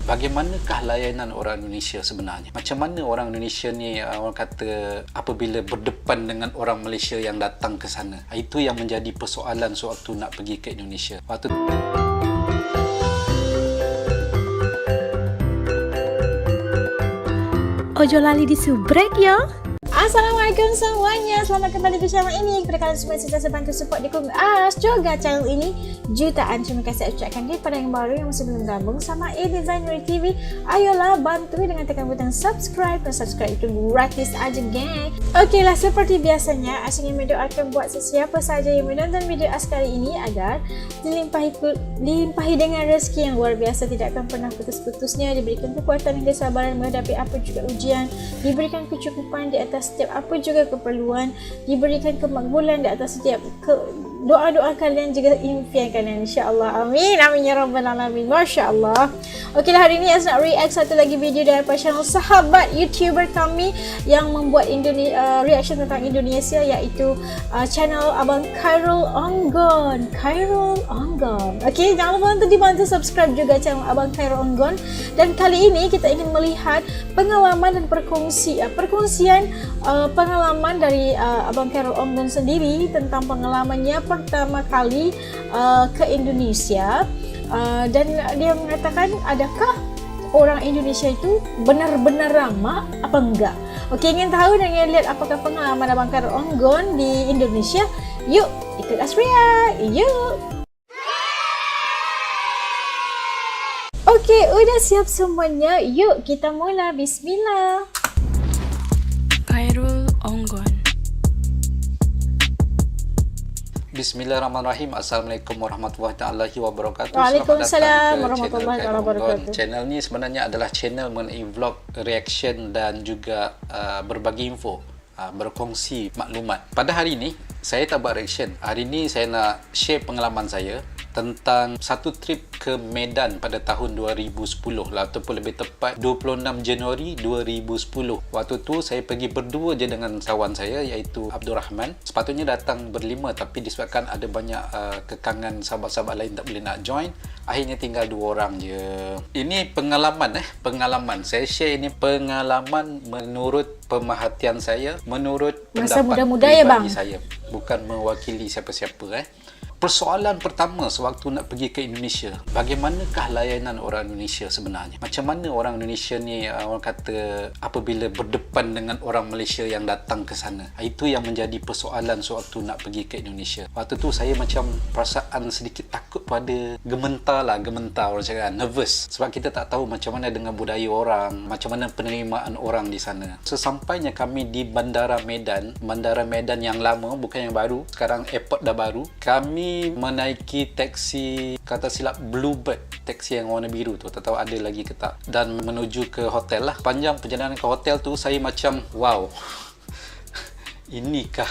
Bagaimanakah layanan orang Indonesia sebenarnya? Macam mana orang Indonesia ni orang kata apabila berdepan dengan orang Malaysia yang datang ke sana? Itu yang menjadi persoalan sewaktu nak pergi ke Indonesia. Ojo lali disubrek ya. Assalamualaikum semuanya, selamat kembali ke channel ini. Kepada kalian semua yang sentiasa bantu support dukung juga channel ini, jutaan terima kasih saya ucapkan kepada yang baru yang masih belum gabung sama A-Designery TV. Ayolah bantu dengan tekan butang subscribe, dan subscribe itu gratis aja geng. Okeylah, seperti biasanya Asyik mendoakan buat sesiapa saja yang menonton video kali ini agar dilimpahi dengan rezeki yang luar biasa, tidak akan pernah putus-putusnya, diberikan kekuatan dan kesabaran menghadapi apa juga ujian, diberikan kecukupan di atas setiap apa juga keperluan, diberikan kemakbulan di atas setiap doa-doa kalian juga impian kalian, insya-Allah. Amin amin ya rabbal alamin. Masya-Allah. Okeylah, hari ini saya nak react satu lagi video daripada channel sahabat YouTuber kami yang membuat reaction tentang Indonesia, iaitu channel Abang Khairul Onggon. Khairul Onggon. Okey, jangan lupa untuk dibantu subscribe juga channel Abang Khairul Onggon. Dan kali ini kita ingin melihat pengalaman dan perkongsian pengalaman dari Abang Khairul Onggon sendiri tentang pengalamannya pertama kali ke Indonesia, dan dia mengatakan adakah orang Indonesia itu benar-benar ramah apa enggak. Okey, ingin tahu dan ingin lihat apakah pengalaman Abang Khairul Onggon di Indonesia? Yuk ikut Asria, yuk. Okey, udah siap semuanya? Yuk kita mula. Bismillah. Khairul Onggon. Bismillahirrahmanirrahim. Assalamualaikum warahmatullahi wabarakatuh. Waalaikumsalam warahmatullahi wabarakatuh. Channel ni sebenarnya adalah channel mengenai vlog, reaction dan juga berbagi info, berkongsi maklumat. Pada hari ini saya tak buat reaction. Hari ini saya nak share pengalaman saya tentang satu trip ke Medan pada tahun 2010 lah, ataupun lebih tepat 26 Januari 2010. Waktu tu saya pergi berdua je dengan kawan saya, iaitu Abdul Rahman. Sepatutnya datang berlima, tapi disebabkan ada banyak kekangan sahabat-sahabat lain tak boleh nak join, akhirnya tinggal 2 orang je. Ini pengalaman saya share ini pengalaman menurut pemerhatian saya, menurut masa pendapat muda-muda ya bang, saya, bukan mewakili siapa-siapa. Persoalan pertama sewaktu nak pergi ke Indonesia, bagaimanakah layanan orang Indonesia sebenarnya? Macam mana orang Indonesia ni orang kata apabila berdepan dengan orang Malaysia yang datang ke sana? Itu yang menjadi persoalan sewaktu nak pergi ke Indonesia. Waktu tu saya macam perasaan sedikit takut pada gementar orang cakap, nervous, sebab kita tak tahu macam mana dengan budaya orang, macam mana penerimaan orang di sana. Sesampainya kami di Bandara Medan yang lama, bukan yang baru, sekarang airport dah baru, kami menaiki taksi, kata silap Bluebird, taksi yang warna biru tu, tak tahu ada lagi ke tak, dan menuju ke hotel lah. Panjang perjalanan ke hotel tu saya macam wow, inikah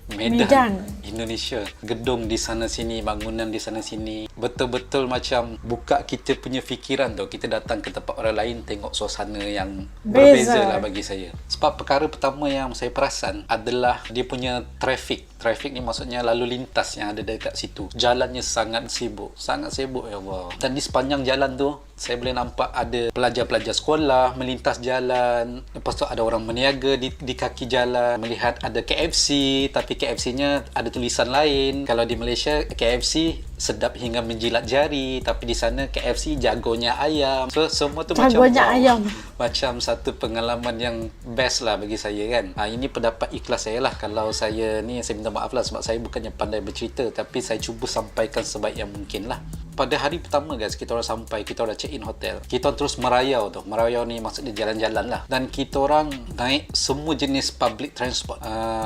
Medan, Indonesia. Gedung di sana sini, bangunan di sana sini, betul-betul macam buka kita punya fikiran tu. Kita datang ke tempat orang lain, tengok suasana yang berbeza lah bagi saya. Sebab perkara pertama yang saya perasan adalah dia punya trafik ni, maksudnya lalu lintas yang ada dekat situ. Jalannya sangat sibuk ya Allah. Dan di sepanjang jalan tu saya boleh nampak ada pelajar-pelajar sekolah melintas jalan. Lepas tu ada orang berniaga di kaki jalan. Melihat ada KFC, tapi KFC-nya ada tulisan lain. Kalau di Malaysia KFC sedap hingga menjilat jari, tapi di sana KFC jagonya ayam. So semua tu macam satu pengalaman yang best lah bagi saya kan. Ini pendapat ikhlas saya lah. Kalau saya ni, saya minta maaf lah, sebab saya bukannya pandai bercerita, tapi saya cuba sampaikan sebaik yang mungkin lah. Pada hari pertama guys, kita orang sampai, kita orang check in hotel, kita orang terus merayau tu. Merayau ni maksudnya jalan-jalan lah. Dan kita orang naik semua jenis public transport,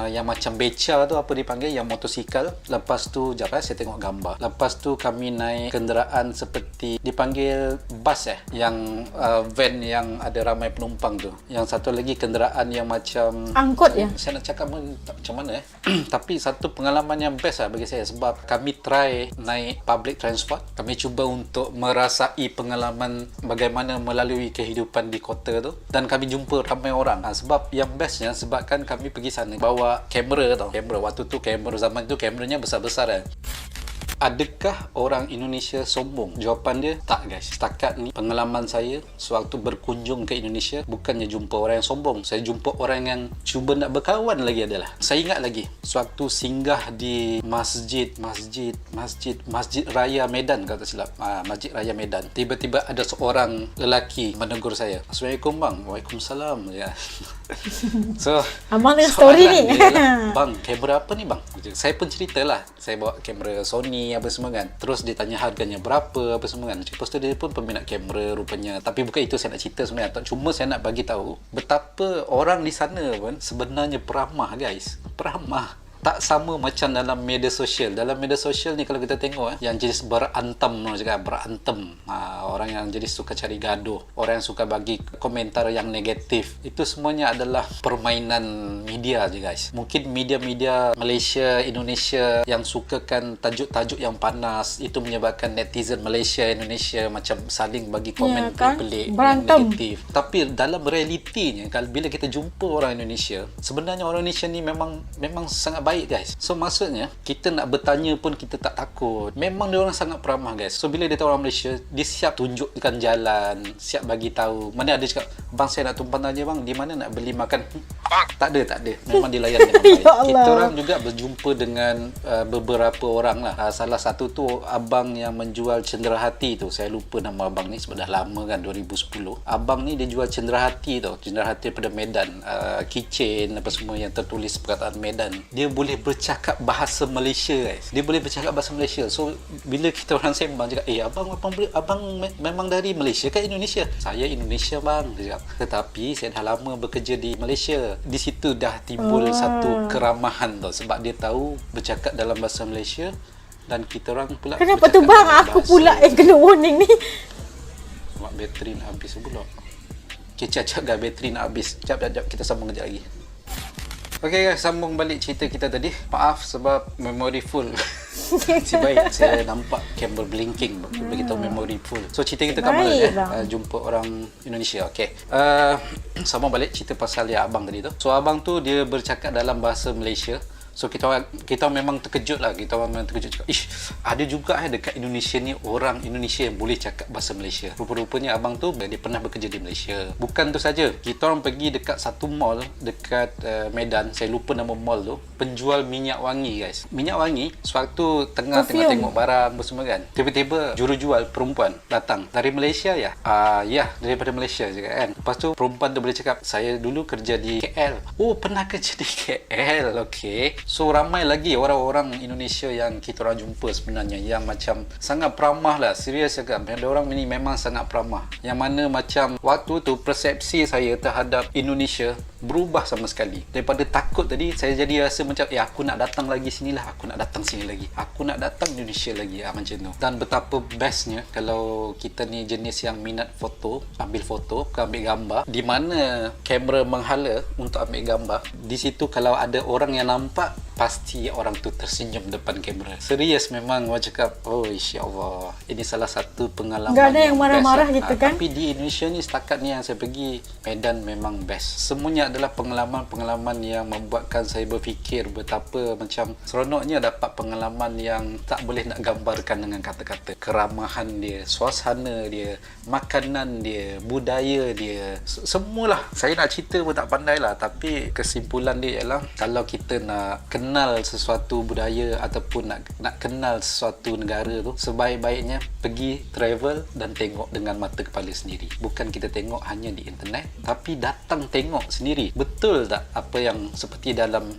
yang macam beca tu, apa dipanggil, yang motosikal. Lepas tu saya tengok gambar. Lepas tu kami naik kenderaan seperti dipanggil bus yang van yang ada ramai penumpang tu. Yang satu lagi kenderaan yang macam angkut ya. Saya nak cakap macam mana tapi satu pengalaman yang best lah bagi saya, sebab kami try naik public transport. Kami cuba untuk merasai pengalaman bagaimana melalui kehidupan di kota tu, dan kami jumpa ramai orang. Sebab yang bestnya, sebabkan kami pergi sana bawa kamera tau. Kamera waktu tu, kamera zaman tu kameranya besar-besar kan. Adakah orang Indonesia sombong? Jawapan dia, tak guys. Setakat ni pengalaman saya sewaktu berkunjung ke Indonesia, bukannya jumpa orang yang sombong, saya jumpa orang yang cuba nak berkawan lagi adalah. Saya ingat lagi sewaktu singgah di Masjid Raya Medan, kalau tak silap, Masjid Raya Medan. Tiba-tiba ada seorang lelaki menegur saya. Assalamualaikum bang. Waalaikumsalam. Ya. So Abang dengan story ni. Ialah, bang, kamera apa ni bang? Saya pun ceritalah, saya bawa kamera Sony apa semua kan. Terus dia tanya harganya berapa apa semua kan. Lepas tu dia pun peminat kamera rupanya. Tapi bukan itu saya nak cerita sebenarnya. Cuma saya nak bagi tahu betapa orang di sana pun sebenarnya peramah guys. Peramah. Tak sama macam dalam media sosial. Dalam media sosial ni kalau kita tengok yang jenis berantem, berantem. Orang yang jadi suka cari gaduh, orang yang suka bagi komentar yang negatif. Itu semuanya adalah permainan media je guys. Mungkin media-media Malaysia, Indonesia yang sukakan tajuk-tajuk yang panas, itu menyebabkan netizen Malaysia, Indonesia macam saling bagi komen pelik-pelik yang negatif. Tapi dalam realitinya, kalau bila kita jumpa orang Indonesia, sebenarnya orang Indonesia ni memang sangat baik guys. So maksudnya kita nak bertanya pun kita tak takut. Memang dia orang sangat peramah guys. So bila dia tahu orang Malaysia, dia siap tunjukkan jalan, siap bagi tahu. Mana ada cakap, bang saya nak tumpang tanya bang, di mana nak beli makan? Tak ada. Memang dilayan dengan baik. Kita orang juga berjumpa dengan beberapa orang lah. Salah satu tu abang yang menjual cenderahati tu. Saya lupa nama abang ni sebab dah lama kan, 2010. Abang ni dia jual cenderahati tau. Cenderahati daripada Medan. Keychain apa semua yang tertulis perkataan Medan. Dia boleh bercakap bahasa Malaysia guys. Dia boleh bercakap bahasa Malaysia. So bila kita orang sembang cakap, abang memang dari Malaysia ke Indonesia? Saya Indonesia bang, dia cakap. Tetapi saya dah lama bekerja di Malaysia. Di situ dah timbul satu keramahan tau, sebab dia tahu bercakap dalam bahasa Malaysia dan kita orang pula. Kenapa tu bang? Aku pula yang kena warning ni. Sebab bateri nak habis pula. Okay, cakap bateri nak habis. Sekejap, kita sambung kejap lagi. Okay guys, sambung balik cerita kita tadi. Maaf sebab memory full. Si baik, saya nampak kamera blinking beritahu memory full. So cerita kita kat mana jumpa orang Indonesia. Okay, sambung balik cerita pasal abang tadi tu. So abang tu dia bercakap dalam bahasa Malaysia. So kita memang terkejut lah. Kita memang terkejut cakap, ada juga dekat Indonesia ni orang Indonesia yang boleh cakap bahasa Malaysia. Rupa-rupanya abang tu dia pernah bekerja di Malaysia. Bukan tu saja, kita orang pergi dekat satu mall dekat Medan, saya lupa nama mall tu, penjual minyak wangi guys. Minyak wangi, sewaktu tengah tengok barang semua kan, tiba-tiba jurujual perempuan datang dari Malaysia ya? Ya, daripada Malaysia juga kan. Lepas tu perempuan tu boleh cakap, saya dulu kerja di KL. Oh, pernah kerja di KL, okey. So ramai lagi orang-orang Indonesia yang kita orang jumpa sebenarnya yang macam sangat peramah lah. Serius cakap, ada orang ni memang sangat peramah. Yang mana macam waktu tu persepsi saya terhadap Indonesia berubah sama sekali. Daripada takut tadi, saya jadi rasa macam aku nak datang lagi sinilah, aku nak datang sini lagi, aku nak datang Indonesia lagi, macam tu. Dan betapa bestnya kalau kita ni jenis yang minat foto, ambil foto, ambil gambar, di mana kamera menghala untuk ambil gambar. Di situ kalau ada orang yang nampak, pasti orang tu tersenyum depan kamera. Serius memang orang cakap, oh insya-Allah, ini salah satu pengalaman. Gak ada yang marah-marah gitu kan. Tapi di Indonesia ni setakat ni yang saya pergi, Medan memang best. Semuanya adalah pengalaman-pengalaman yang membuatkan saya berfikir betapa macam seronoknya dapat pengalaman yang tak boleh nak gambarkan dengan kata-kata. Keramahan dia, suasana dia, makanan dia, budaya dia, semualah. Saya nak cerita pun tak pandai lah. Tapi kesimpulan dia ialah, kalau kita nak kenal sesuatu budaya ataupun nak kenal sesuatu negara tu, sebaik-baiknya pergi travel dan tengok dengan mata kepala sendiri. Bukan kita tengok hanya di internet, tapi datang tengok sendiri. Betul tak apa yang seperti dalam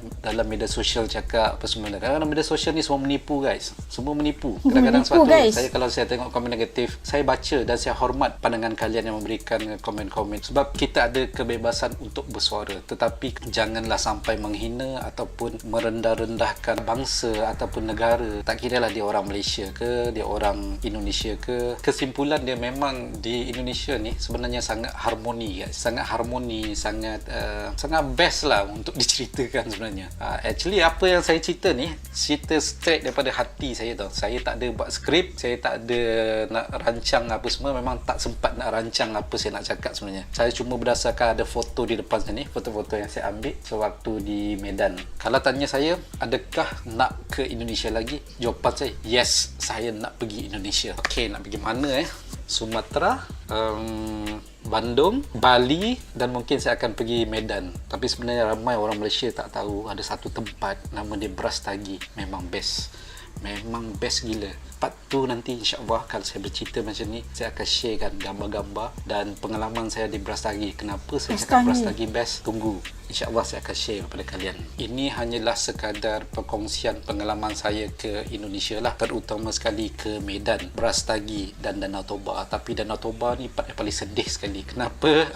media sosial cakap apa semua. Kadang-kadang media sosial ni semua menipu guys. Semua menipu. Kadang-kadang sebab tu kalau saya tengok komen negatif, saya baca dan saya hormat pandangan kalian yang memberikan komen-komen. Sebab kita ada kebebasan untuk bersuara. Tetapi janganlah sampai menghina ataupun merendah-rendahkan bangsa ataupun negara. Tak kira lah dia orang Malaysia ke, dia orang Indonesia ke. Kesimpulan dia memang di Indonesia ni sebenarnya sangat harmoni guys. Sangat harmoni, sangat best lah untuk diceritakan sebenarnya. Actually apa yang saya cerita ni, cerita straight daripada hati saya tau. Saya tak ada buat skrip, saya tak ada nak rancang apa semua. Memang tak sempat nak rancang apa saya nak cakap sebenarnya. Saya cuma berdasarkan ada foto di depan sini, foto-foto yang saya ambil sewaktu di Medan. Kalau tanya saya saya, adakah nak ke Indonesia lagi? Jawapan saya, yes, saya nak pergi Indonesia. Okey, nak pergi mana Sumatera, Bandung, Bali, dan mungkin saya akan pergi Medan. Tapi sebenarnya ramai orang Malaysia tak tahu ada satu tempat nama dia Brastagi. Memang best. Memang best gila. Part 2 nanti insya-Allah kalau saya bercerita macam ni, saya akan sharekan gambar-gambar dan pengalaman saya di Brastagi. Kenapa saya cakap Brastagi best? Tunggu. InsyaAllah saya akan share kepada kalian. Ini hanyalah sekadar perkongsian pengalaman saya ke Indonesia lah. Terutama sekali ke Medan, Brastagi dan Danau Toba. Tapi Danau Toba ni part yang paling sedih sekali. Kenapa?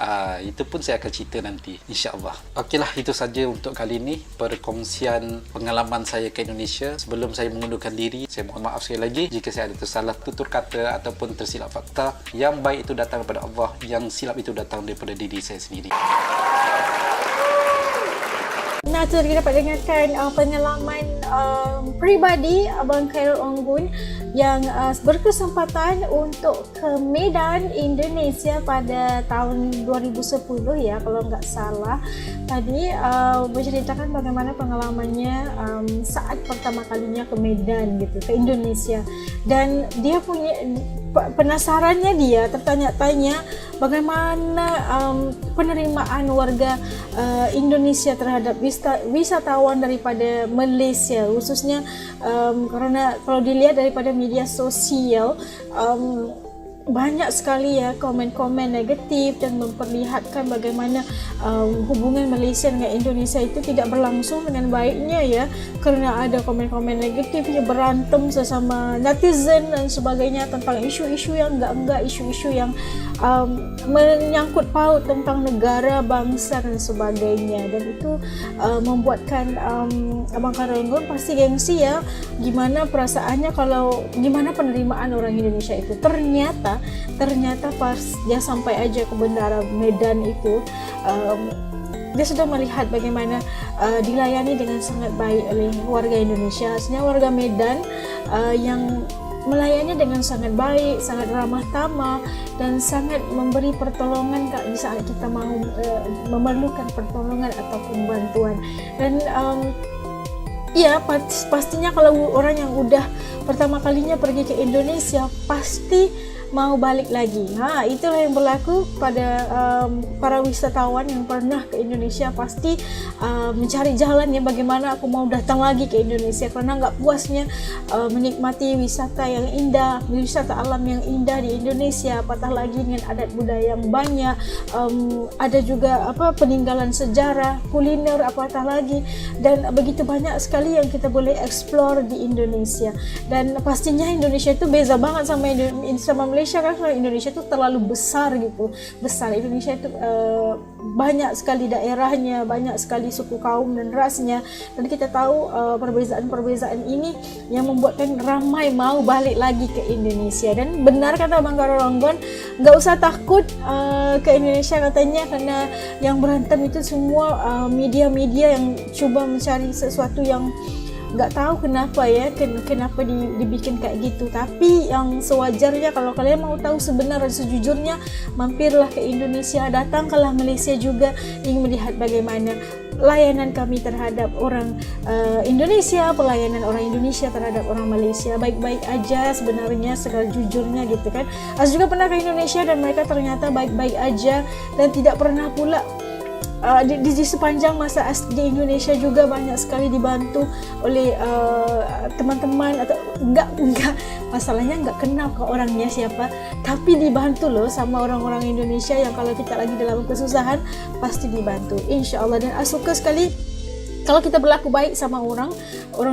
Itu pun saya akan cerita nanti. InsyaAllah. Okeylah, itu saja untuk kali ini. Perkongsian pengalaman saya ke Indonesia. Sebelum saya mengundurkan diri, saya mohon maaf sekali lagi jika saya ada tersalah tutur kata ataupun tersilap fakta. Yang baik itu datang daripada Allah, yang silap itu datang daripada diri saya sendiri. Nah, tu kita dapat dengarkan pengalaman peribadi Abang Khairul Onggun yang berkesempatan untuk ke Medan, Indonesia pada tahun 2010 ya, kalau nggak salah. Tadi menceritakan bagaimana pengalamannya saat pertama kalinya ke Medan gitu, ke Indonesia. Dan dia punya penasarannya, dia tertanya-tanya bagaimana penerimaan warga Indonesia terhadap wisatawan daripada Malaysia, khususnya karena kalau dilihat daripada media sosial banyak sekali ya komen-komen negatif dan memperlihatkan bagaimana hubungan Malaysia dengan Indonesia itu tidak berlangsung dengan baiknya ya, kerana ada komen-komen negatifnya, berantem sesama netizen dan sebagainya tentang isu-isu yang enggak-enggak, isu-isu yang menyangkut paut tentang negara, bangsa dan sebagainya. Dan itu membuatkan Abang Khairul Onggun pasti gengsi ya, gimana perasaannya kalau gimana penerimaan orang Indonesia itu. Ternyata pas dia sampai aja ke bandara Medan itu, dia sudah melihat bagaimana dilayani dengan sangat baik oleh warga Indonesia. Sebenarnya warga Medan yang melayani dengan sangat baik, sangat ramah tamah dan sangat memberi pertolongan di saat kita mahu memerlukan pertolongan ataupun bantuan. Dan ya pastinya kalau orang yang udah pertama kalinya pergi ke Indonesia pasti mau balik lagi. Itulah yang berlaku pada para wisatawan yang pernah ke Indonesia, pasti mencari jalan ya, bagaimana aku mau datang lagi ke Indonesia karena nggak puasnya menikmati wisata yang indah, wisata alam yang indah di Indonesia, apatah lagi dengan adat budaya yang banyak, ada juga peninggalan sejarah, kuliner, apatah lagi, dan begitu banyak sekali yang kita boleh explore di Indonesia. Dan pastinya Indonesia itu beza banget sama Malaysia kan, Indonesia itu terlalu besar gitu, Indonesia itu banyak sekali daerahnya, banyak sekali suku kaum dan rasnya, dan kita tahu perbezaan-perbezaan ini yang membuatkan ramai mau balik lagi ke Indonesia. Dan benar kata Abang Khairul Onggun, nggak usah takut ke Indonesia katanya, karena yang berantem itu semua media-media yang coba mencari sesuatu yang nggak tahu kenapa ya, kenapa dibikin kayak gitu. Tapi yang sewajarnya, kalau kalian mau tahu sebenarnya sejujurnya, mampirlah ke Indonesia, datanglah Malaysia juga, ingin melihat bagaimana layanan kami terhadap orang Indonesia, pelayanan orang Indonesia terhadap orang Malaysia baik-baik aja sebenarnya, segala jujurnya gitu kan. As juga pernah ke Indonesia dan mereka ternyata baik-baik aja, dan tidak pernah pula di sepanjang masa di Indonesia juga banyak sekali dibantu oleh teman-teman, atau enggak masalahnya enggak kenal ke orangnya siapa, tapi dibantu loh sama orang-orang Indonesia yang kalau kita lagi dalam kesusahan pasti dibantu, insya-Allah. Dan suka sekali kalau kita berlaku baik sama orang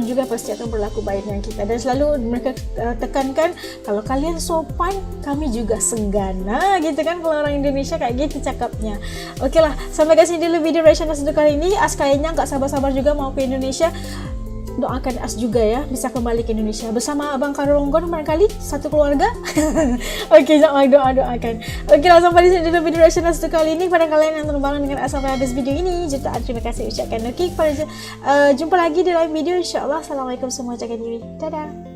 juga pasti akan berlaku baik dengan kita. Dan selalu mereka tekankan, kalau kalian sopan, kami juga senggana gitu kan, kalau orang Indonesia kayak gitu cakapnya. Okeylah, sampai kat sini dulu video reaction satu kali ini. As kayaknya nggak sabar-sabar juga mau ke Indonesia. Doakan As juga ya bisa kembali ke Indonesia bersama Abang Khairul Onggun, barangkali satu keluarga. Okey, doakan. Okeylah, sampai di sini dulu video reaction satu kali ini. Pada kalian yang terbangun dengan As sampai habis video ini, jutaan terima kasih ucapkan. Okey, jumpa lagi di lain video insya-Allah. Assalamualaikum semua, jaga diri. Dadah.